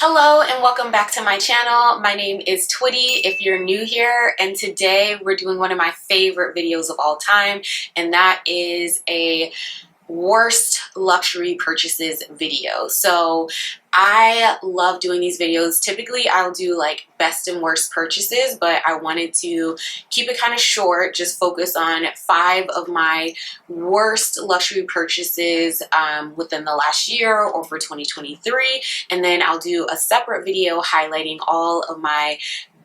Hello and welcome back to my channel. My name is Twitty if you're new here, and today we're doing one of my favorite videos of all time, and that is a worst luxury purchases video. So I love doing these videos. Typically I'll do like best and worst purchases, but I wanted to keep it kind of short, just focus on 5 of my worst luxury purchases within the last year or for 2023, and then I'll do a separate video highlighting all of my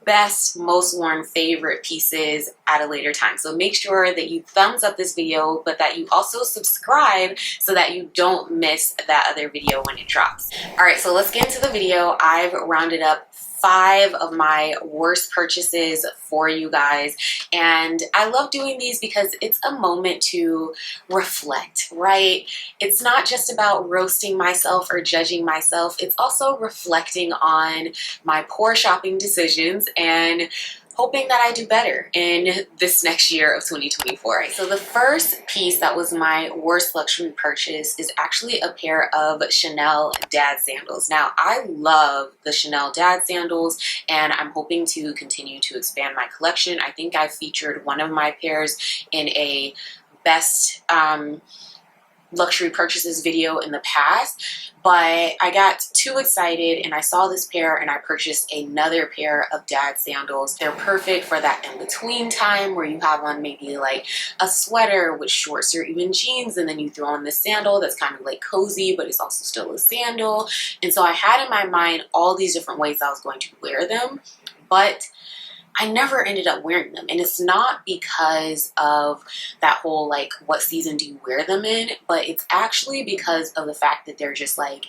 best, most worn favorite pieces at a later time. So make sure that you thumbs up this video, but that you also subscribe so that you don't miss that other video when it drops. All right, so let's get into the video. I've rounded up 5 of my worst purchases for you guys, and I love doing these because it's a moment to reflect, right? It's not just about roasting myself or judging myself, it's also reflecting on my poor shopping decisions and hoping that I do better in this next year of 2024. So the first piece that was my worst luxury purchase is actually a pair of Chanel Dad Sandals. Now, I love the Chanel Dad Sandals, and I'm hoping to continue to expand my collection. I think I featured one of my pairs in a best luxury purchases video in the past, but I got too excited and I saw this pair and I purchased another pair of Dad Sandals. They're perfect for that in-between time where you have on maybe like a sweater with shorts or even jeans, and then you throw on this sandal that's kind of like cozy, but it's also still a sandal. And so I had in my mind all these different ways I was going to wear them, but I never ended up wearing them. And it's not because of that whole like what season do you wear them in, but it's actually because of the fact that they're just like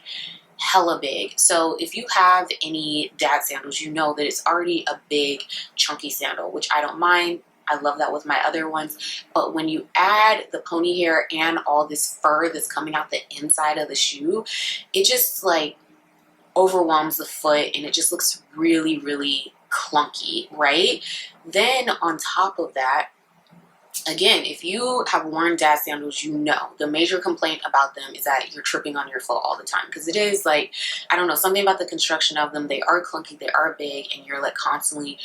hella big. So if you have any Dad sandals, you know that it's already a big chunky sandal, which I don't mind. I love that with my other ones. But when you add the pony hair and all this fur that's coming out the inside of the shoe, it just like overwhelms the foot and it just looks really, really clunky, right? Then on top of that, again, if you have worn Dad sandals, you know the major complaint about them is that you're tripping on your foot all the time, because it is like, I don't know, something about the construction of them. They are clunky, they are big, and you're like constantly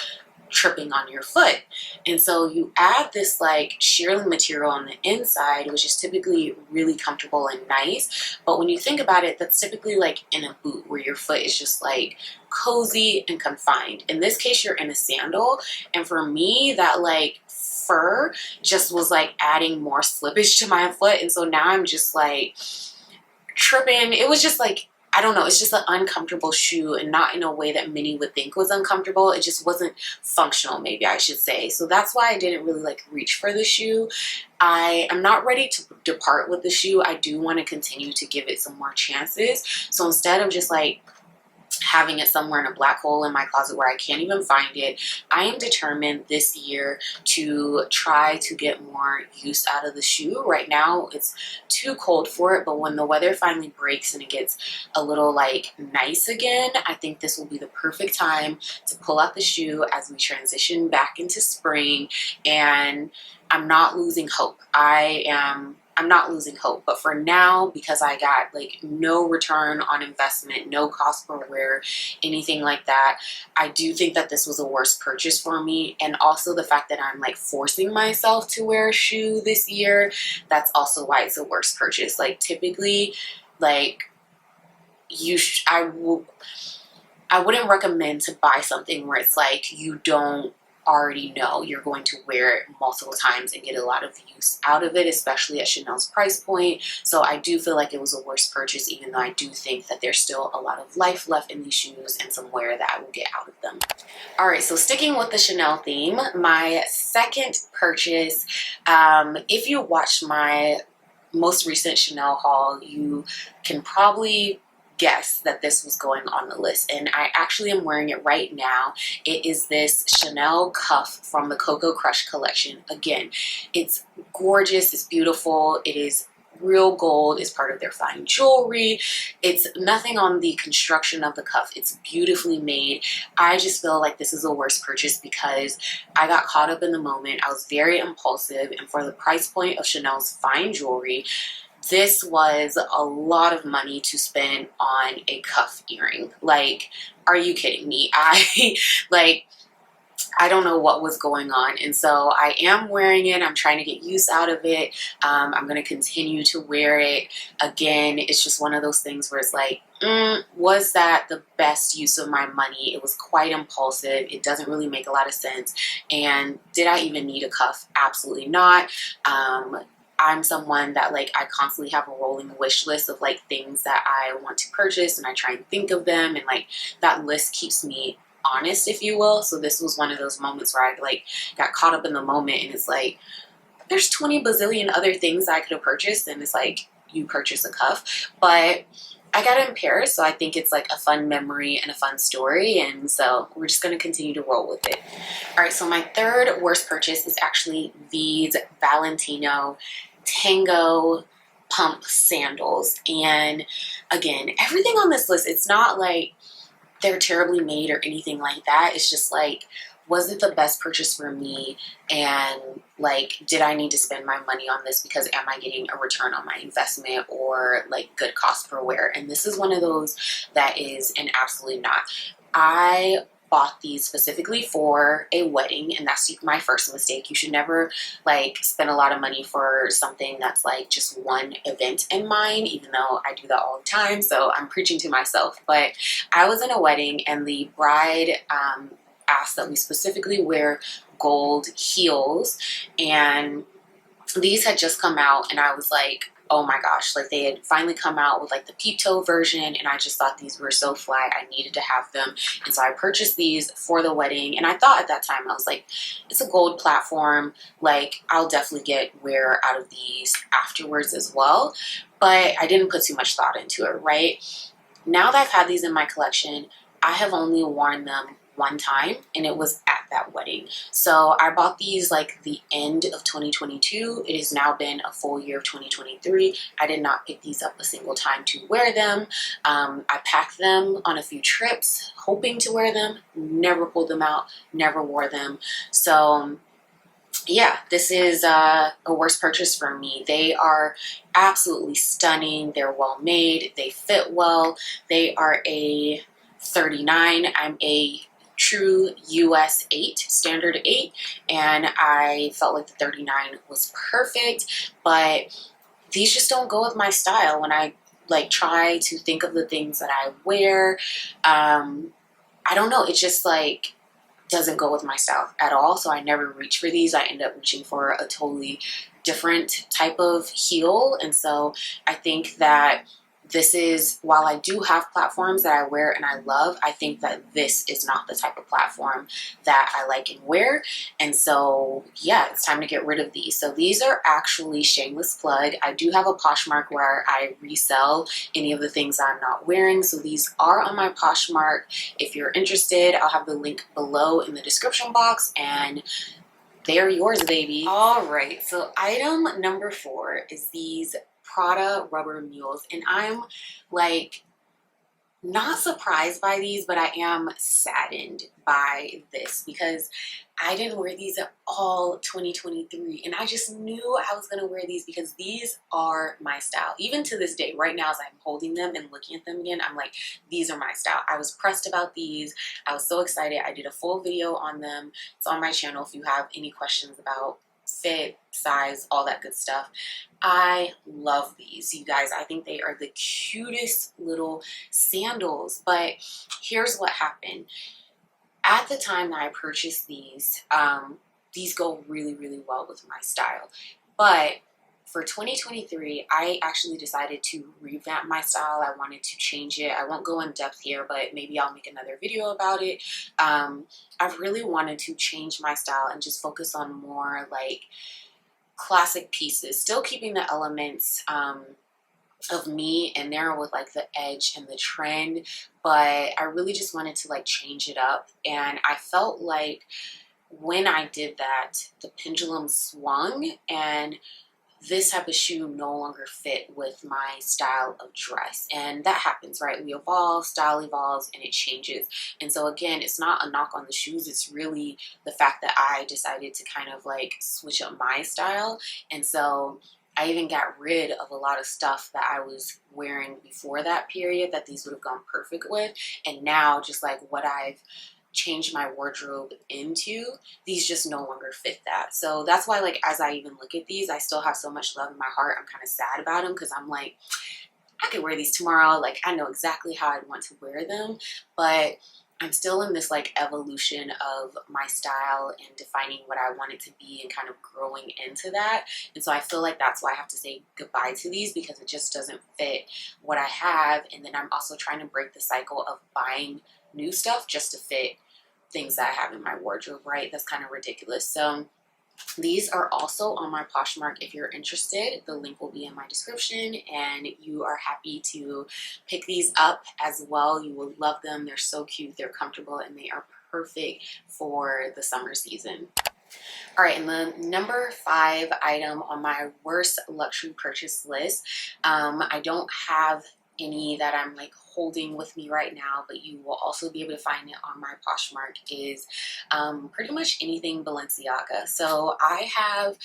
tripping on your foot. And so you add this like shearling material on the inside, which is typically really comfortable and nice, but when you think about it, that's typically like in a boot where your foot is just like cozy and confined. In this case, you're in a sandal, and for me, that like fur just was like adding more slippage to my foot, and so now I'm just like tripping. It was just like, I don't know, it's just an uncomfortable shoe, and not in a way that many would think was uncomfortable. It just wasn't functional, maybe I should say. So that's why I didn't really like reach for the shoe. I am not ready to depart with the shoe. I do want to continue to give it some more chances. So instead of just like having it somewhere in a black hole in my closet where I can't even find it, I am determined this year to try to get more use out of the shoe. Right now it's too cold for it, but when the weather finally breaks and it gets a little like nice again, I think this will be the perfect time to pull out the shoe as we transition back into spring. And I'm not losing hope. I'm not losing hope, but for now, because I got like no return on investment, no cost per wear, anything like that, I do think that this was a worst purchase for me. And also the fact that I'm like forcing myself to wear a shoe this year, that's also why it's a worst purchase. Like typically, like I wouldn't recommend to buy something where it's like you don't already know you're going to wear it multiple times and get a lot of use out of it, especially at Chanel's price point. So I do feel like it was a worst purchase, even though I do think that there's still a lot of life left in these shoes and some wear that I will get out of them. All right, so sticking with the Chanel theme, my second purchase, if you watched my most recent Chanel haul, you can probably guess that this was going on the list, and I actually am wearing it right now. It is this Chanel cuff from the Coco Crush collection. Again, it's gorgeous, it's beautiful, it is real gold, is part of their fine jewelry. It's nothing on the construction of the cuff, it's beautifully made. I just feel like this is a worst purchase because I got caught up in the moment. I was very impulsive, and for the price point of Chanel's fine jewelry, this was a lot of money to spend on a cuff earring. Like, are you kidding me? I don't know what was going on. And so I am wearing it. I'm trying to get use out of it. I'm going to continue to wear it. Again, it's just one of those things where it's like, was that the best use of my money? It was quite impulsive. It doesn't really make a lot of sense. And did I even need a cuff? Absolutely not. I'm someone that like I constantly have a rolling wish list of like things that I want to purchase, and I try and think of them, and like that list keeps me honest, if you will. So this was one of those moments where I like got caught up in the moment, and it's like there's 20 bazillion other things I could have purchased, and it's like you purchase a cuff. But I got it in Paris, so I think it's like a fun memory and a fun story, and so we're just going to continue to roll with it. All right, so my third worst purchase is actually these Valentino Tango Pump sandals. And again, everything on this list, it's not like they're terribly made or anything like that. It's just like, was it the best purchase for me? And like, did I need to spend my money on this because am I getting a return on my investment or like good cost per wear? And this is one of those that is an absolutely not. I bought these specifically for a wedding, and that's my first mistake. You should never like spend a lot of money for something that's like just one event in mind, even though I do that all the time, so I'm preaching to myself. But I was in a wedding, and the bride asked that we specifically wear gold heels, and these had just come out, and I was like, oh my gosh, like they had finally come out with like the peep toe version, and I just thought these were so fly. I needed to have them. And so I purchased these for the wedding, and I thought at that time, I was like, it's a gold platform, like I'll definitely get wear out of these afterwards as well. But I didn't put too much thought into it, right? Now that I've had these in my collection, I have only worn them one time, and it was at that wedding. So I bought these like the end of 2022. It has now been a full year of 2023. I did not pick these up a single time to wear them. I packed them on a few trips hoping to wear them, never pulled them out, never wore them. So yeah, this is a worst purchase for me. They are absolutely stunning. They're well made. They fit well. They are a 39. I'm a true US 8, standard 8, and I felt like the 39 was perfect, but these just don't go with my style. When I like try to think of the things that I wear, I don't know, it just like doesn't go with my style at all, so I never reach for these. I end up reaching for a totally different type of heel. And so I think that this is, while I do have platforms that I wear and I love, I think that this is not the type of platform that I like and wear. And so, yeah, it's time to get rid of these. So these are actually shameless plug. I do have a Poshmark where I resell any of the things I'm not wearing. So these are on my Poshmark. If you're interested, I'll have the link below in the description box, and they are yours, baby. All right, so item number 4 is these Prada rubber mules, and I'm like not surprised by these, but I am saddened by this because I didn't wear these at all 2023, and I just knew I was gonna wear these because these are my style. Even to this day, right now as I'm holding them and looking at them again, I'm like, these are my style. I was pressed about these. I was so excited. I did a full video on them. It's on my channel if you have any questions about fit, size, all that good stuff. I love these, you guys. I think they are the cutest little sandals. But here's what happened. At the time that I purchased these go really, really well with my style. But for 2023, I actually decided to revamp my style. I wanted to change it. I won't go in depth here, but maybe I'll make another video about it. I've really wanted to change my style and just focus on more like classic pieces, still keeping the elements of me in there with like the edge and the trend, but I really just wanted to like change it up. And I felt like when I did that, the pendulum swung, and this type of shoe no longer fit with my style of dress. And that happens, right? We evolve, style evolves, and it changes. And so again, it's not a knock on the shoes. It's really the fact that I decided to kind of like switch up my style. And so I even got rid of a lot of stuff that I was wearing before that period that these would have gone perfect with. And now just like what I've changed my wardrobe into, these just no longer fit that. So that's why, like, as I even look at these, I still have so much love in my heart. I'm kind of sad about them because I'm like, I could wear these tomorrow. Like, I know exactly how I'd want to wear them, but I'm still in this like evolution of my style and defining what I want it to be and kind of growing into that. And so I feel like that's why I have to say goodbye to these, because it just doesn't fit what I have. And then I'm also trying to break the cycle of buying new stuff just to fit things that I have in my wardrobe, right? That's kind of ridiculous. So these are also on my Poshmark if you're interested. The link will be in my description, and you are happy to pick these up as well. You will love them. They're so cute, they're comfortable, and they are perfect for the summer season. All right, and the number 5 item on my worst luxury purchase list, I don't have any that I'm like holding with me right now, but you will also be able to find it on my Poshmark, is pretty much anything Balenciaga. So I have,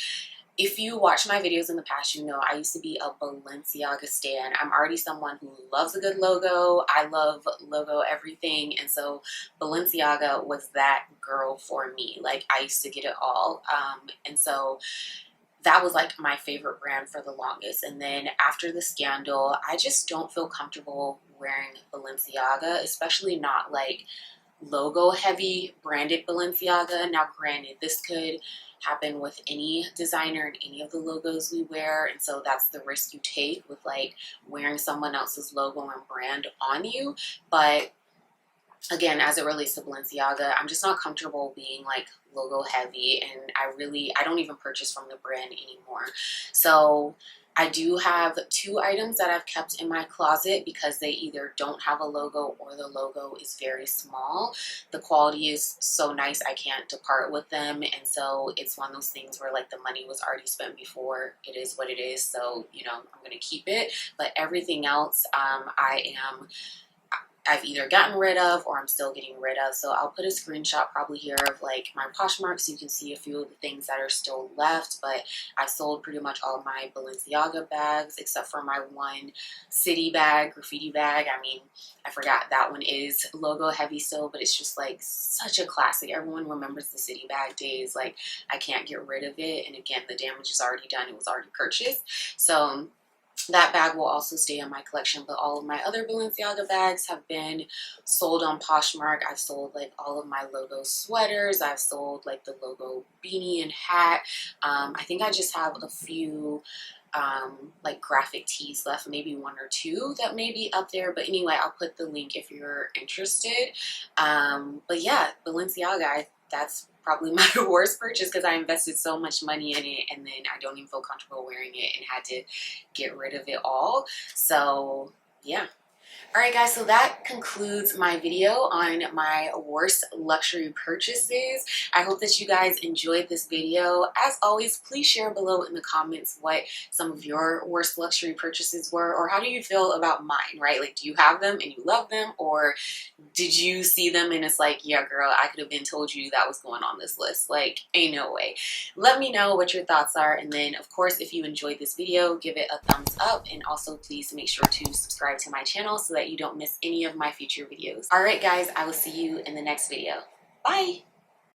if you watch my videos in the past, you know I used to be a Balenciaga stan. I'm already someone who loves a good logo. I love logo everything, and so Balenciaga was that girl for me. Like, I used to get it all, and so that was like my favorite brand for the longest. And then after the scandal, I just don't feel comfortable wearing Balenciaga, especially not like logo heavy branded Balenciaga. Now granted, this could happen with any designer and any of the logos we wear, and so that's the risk you take with like wearing someone else's logo and brand on you. But again, as it relates to Balenciaga, I'm just not comfortable being like logo heavy, and I don't even purchase from the brand anymore. So I do have 2 items that I've kept in my closet because they either don't have a logo or the logo is very small. The quality is so nice, I can't depart with them, and so it's one of those things where like the money was already spent before. It is what it is, so you know, I'm gonna keep it. But everything else, I've either gotten rid of or I'm still getting rid of. So I'll put a screenshot probably here of like my Poshmark so you can see a few of the things that are still left. But I sold pretty much all my Balenciaga bags except for my one city bag, graffiti bag. I mean, I forgot that one is logo heavy still, but it's just like such a classic. Everyone remembers the city bag days. Like, I can't get rid of it. And again, the damage is already done. It was already purchased. So that bag will also stay in my collection, but all of my other Balenciaga bags have been sold on Poshmark. I've sold like all of my logo sweaters. I've sold like the logo beanie and hat. I think I just have a few like graphic tees left, maybe 1 or 2 that may be up there. But anyway, I'll put the link if you're interested. But yeah, Balenciaga, that's probably my worst purchase because I invested so much money in it, and then I don't even feel comfortable wearing it and had to get rid of it all. So yeah. Alright guys, so that concludes my video on my worst luxury purchases. I hope that you guys enjoyed this video. As always, please share below in the comments what some of your worst luxury purchases were, or how do you feel about mine, right? Like, do you have them and you love them, or did you see them and it's like, yeah girl, I could have been told you that was going on this list. Like, ain't no way. Let me know what your thoughts are, and then of course if you enjoyed this video, give it a thumbs up, and also please make sure to subscribe to my channel so that you don't miss any of my future videos. Alright guys, I will see you in the next video. Bye!